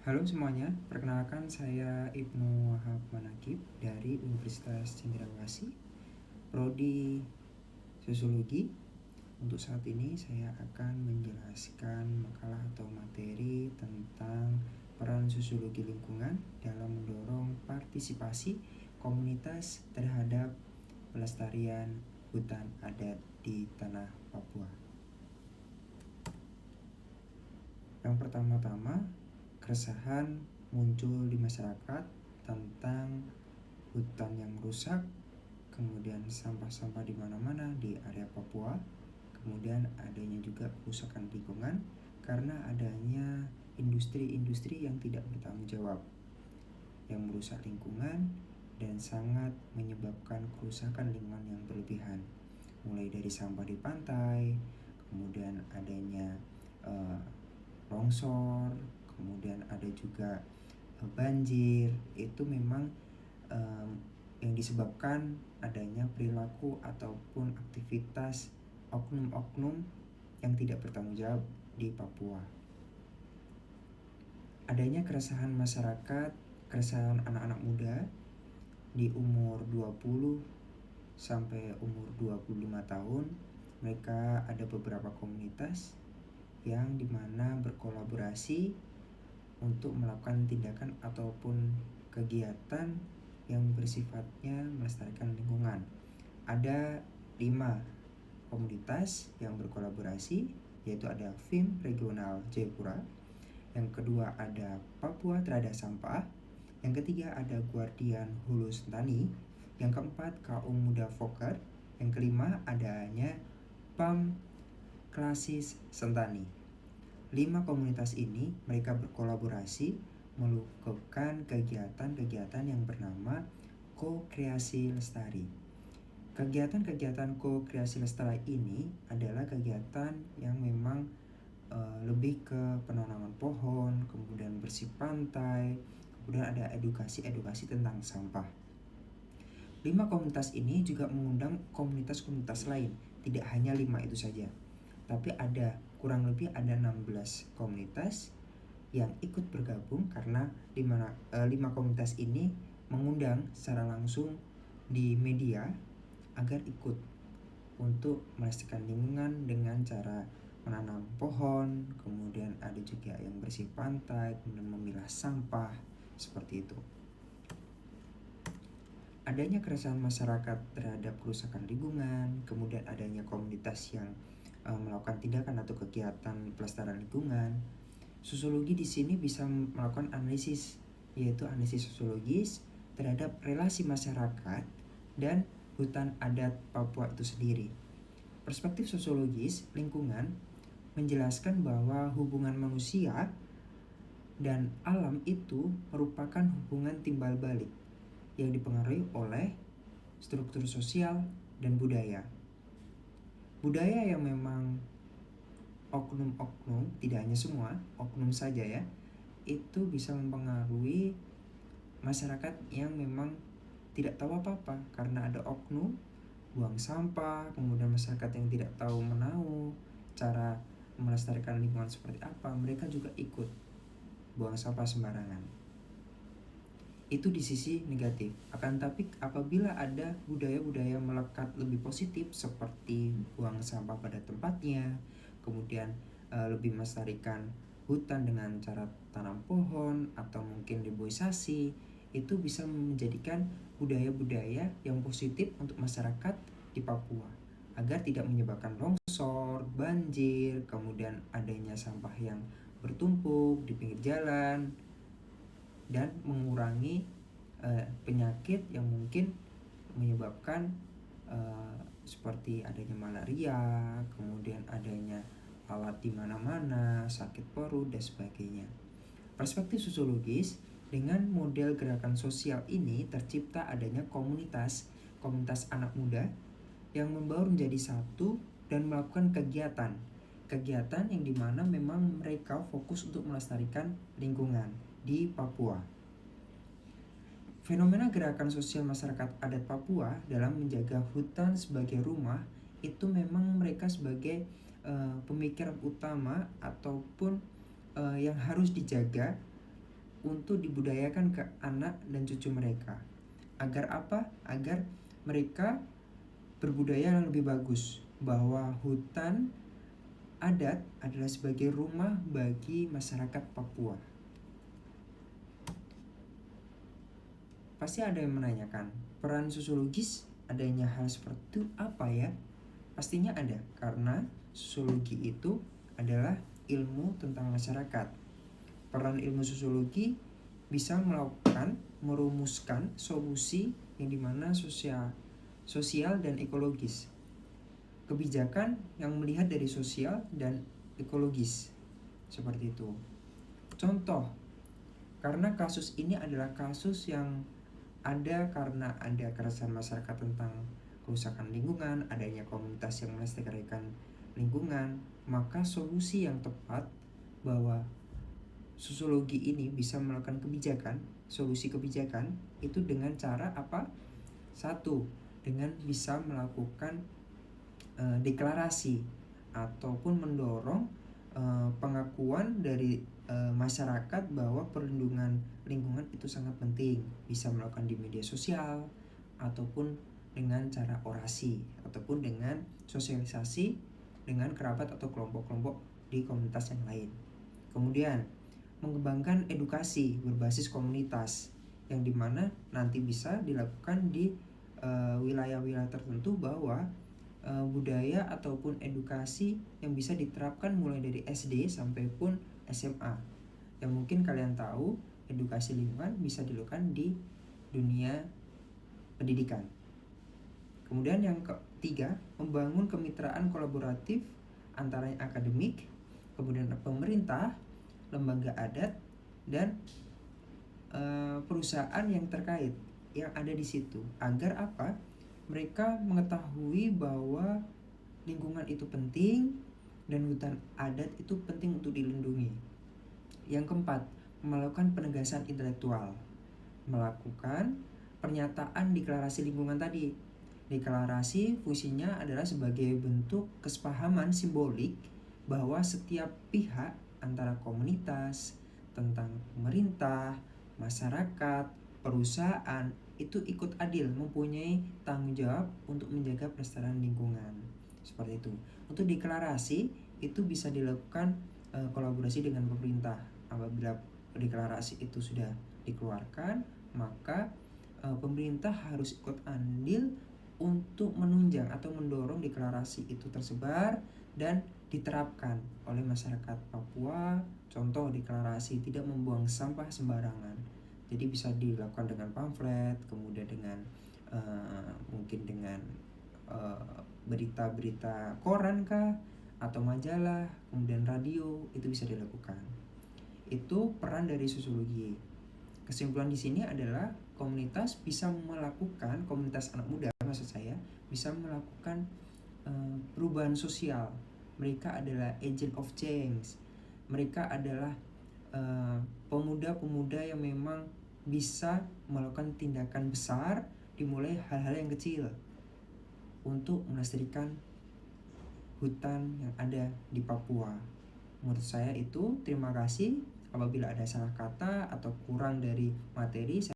Halo semuanya, perkenalkan saya Ibnu Wahab Manakib dari Universitas Cendrawasih, Prodi Sosiologi. Untuk saat ini saya akan menjelaskan makalah atau materi tentang peran sosiologi lingkungan dalam mendorong partisipasi komunitas terhadap pelestarian hutan adat di tanah Papua. Yang pertama-tama, keresahan muncul di masyarakat tentang hutan yang rusak, kemudian sampah-sampah di mana-mana di area Papua, kemudian adanya juga kerusakan lingkungan karena adanya industri-industri yang tidak bertanggung jawab yang merusak lingkungan dan sangat menyebabkan kerusakan lingkungan yang berlebihan, mulai dari sampah di pantai, kemudian adanya longsor, kemudian ada juga banjir. Itu memang yang disebabkan adanya perilaku ataupun aktivitas oknum-oknum yang tidak bertanggung jawab di Papua. Adanya keresahan masyarakat, keresahan anak-anak muda di umur 20 sampai umur 25 tahun, mereka ada beberapa komunitas yang dimana berkolaborasi untuk melakukan tindakan ataupun kegiatan yang bersifatnya melestarikan lingkungan. Ada 5 komunitas yang berkolaborasi, yaitu ada FIM Regional Jayapura, yang kedua ada Papua Trada Sampah, yang ketiga ada Guardian Hulu Sentani, yang keempat Kaum Muda Fokker, yang kelima adanya PAM Klasis Sentani. 5 komunitas ini mereka berkolaborasi melakukan kegiatan-kegiatan yang bernama ko-kreasi lestari. Kegiatan-kegiatan ko-kreasi lestari ini adalah kegiatan yang memang lebih ke penanaman pohon, kemudian bersih pantai, kemudian ada edukasi tentang sampah. 5 komunitas ini juga mengundang komunitas-komunitas lain, tidak hanya 5 itu saja, tapi ada kurang lebih ada 16 komunitas yang ikut bergabung karena 5 komunitas ini mengundang secara langsung di media agar ikut untuk melestarikan lingkungan dengan cara menanam pohon, kemudian ada juga yang bersih pantai, kemudian memilah sampah, seperti itu. Adanya keresahan masyarakat terhadap kerusakan lingkungan, kemudian adanya komunitas yang melakukan tindakan atau kegiatan pelestarian lingkungan. Sosiologi di sini bisa melakukan analisis, yaitu analisis sosiologis terhadap relasi masyarakat dan hutan adat Papua itu sendiri. Perspektif sosiologis lingkungan menjelaskan bahwa hubungan manusia dan alam itu merupakan hubungan timbal balik yang dipengaruhi oleh struktur sosial dan budaya. Budaya yang memang oknum-oknum, tidak hanya semua, oknum saja ya, itu bisa mempengaruhi masyarakat yang memang tidak tahu apa-apa karena ada oknum buang sampah, kemudian masyarakat yang tidak tahu menahu cara melestarikan lingkungan seperti apa, mereka juga ikut buang sampah sembarangan. Itu di sisi negatif. Akan tapi apabila ada budaya-budaya melekat lebih positif seperti buang sampah pada tempatnya, kemudian lebih melestarikan hutan dengan cara tanam pohon atau mungkin reboisasi, itu bisa menjadikan budaya-budaya yang positif untuk masyarakat di Papua agar tidak menyebabkan longsor, banjir, kemudian adanya sampah yang bertumpuk di pinggir jalan, dan mengurangi penyakit yang mungkin menyebabkan seperti adanya malaria, kemudian adanya alat di mana-mana, sakit perut dan sebagainya. Perspektif sosiologis, dengan model gerakan sosial ini tercipta adanya komunitas anak muda yang membaur menjadi satu dan melakukan kegiatan yang dimana memang mereka fokus untuk melestarikan lingkungan di Papua. Fenomena gerakan sosial masyarakat adat Papua dalam menjaga hutan sebagai rumah itu memang mereka sebagai pemikiran utama ataupun yang harus dijaga untuk dibudayakan ke anak dan cucu mereka. Agar apa? Agar mereka berbudaya yang lebih bagus, bahwa hutan adat adalah sebagai rumah bagi masyarakat Papua. Pasti ada yang menanyakan, peran sosiologis adanya hal seperti itu apa ya? Pastinya ada, karena sosiologi itu adalah ilmu tentang masyarakat. Peran ilmu sosiologi bisa merumuskan solusi yang dimana sosial dan ekologis. Kebijakan yang melihat dari sosial dan ekologis, seperti itu. Contoh, karena kasus ini adalah kasus yang ada karena ada keresahan masyarakat tentang kerusakan lingkungan, adanya komunitas yang melestarikan lingkungan, maka solusi yang tepat bahwa sosiologi ini bisa melakukan solusi kebijakan itu dengan cara apa? Satu, dengan bisa melakukan deklarasi ataupun mendorong pengakuan dari masyarakat bahwa perlindungan lingkungan itu sangat penting, bisa melakukan di media sosial ataupun dengan cara orasi ataupun dengan sosialisasi dengan kerabat atau kelompok-kelompok di komunitas yang lain. Kemudian mengembangkan edukasi berbasis komunitas yang dimana nanti bisa dilakukan di wilayah-wilayah tertentu bahwa budaya ataupun edukasi yang bisa diterapkan mulai dari SD sampai pun SMA. Yang mungkin kalian tahu, edukasi lingkungan bisa dilakukan di dunia pendidikan. Kemudian yang ketiga, membangun kemitraan kolaboratif antara akademik, kemudian pemerintah, lembaga adat, dan perusahaan yang terkait yang ada di situ. Agar apa? Mereka mengetahui bahwa lingkungan itu penting dan hutan adat itu penting untuk dilindungi. Yang keempat, melakukan penegasan intelektual, melakukan pernyataan deklarasi lingkungan tadi. Deklarasi fungsinya adalah sebagai bentuk kesepahaman simbolik bahwa setiap pihak antara komunitas, tentang pemerintah, masyarakat, perusahaan itu ikut adil, mempunyai tanggung jawab untuk menjaga pelestarian lingkungan. Seperti itu. Untuk deklarasi itu bisa dilakukan kolaborasi dengan pemerintah. Apabila deklarasi itu sudah dikeluarkan, maka pemerintah harus ikut andil untuk menunjang atau mendorong deklarasi itu tersebar dan diterapkan oleh masyarakat Papua. Contoh deklarasi tidak membuang sampah sembarangan. Jadi bisa dilakukan dengan pamflet, kemudian dengan mungkin dengan berita-berita koran kah atau majalah, kemudian radio, itu bisa dilakukan. Itu peran dari sosiologi. Kesimpulan di sini adalah komunitas anak muda maksud saya, bisa melakukan perubahan sosial. Mereka adalah agent of change. Mereka adalah pemuda-pemuda yang memang bisa melakukan tindakan besar, dimulai hal-hal yang kecil untuk melestarikan hutan yang ada di Papua. Menurut saya itu. Terima kasih. Apabila ada salah kata atau kurang dari materi,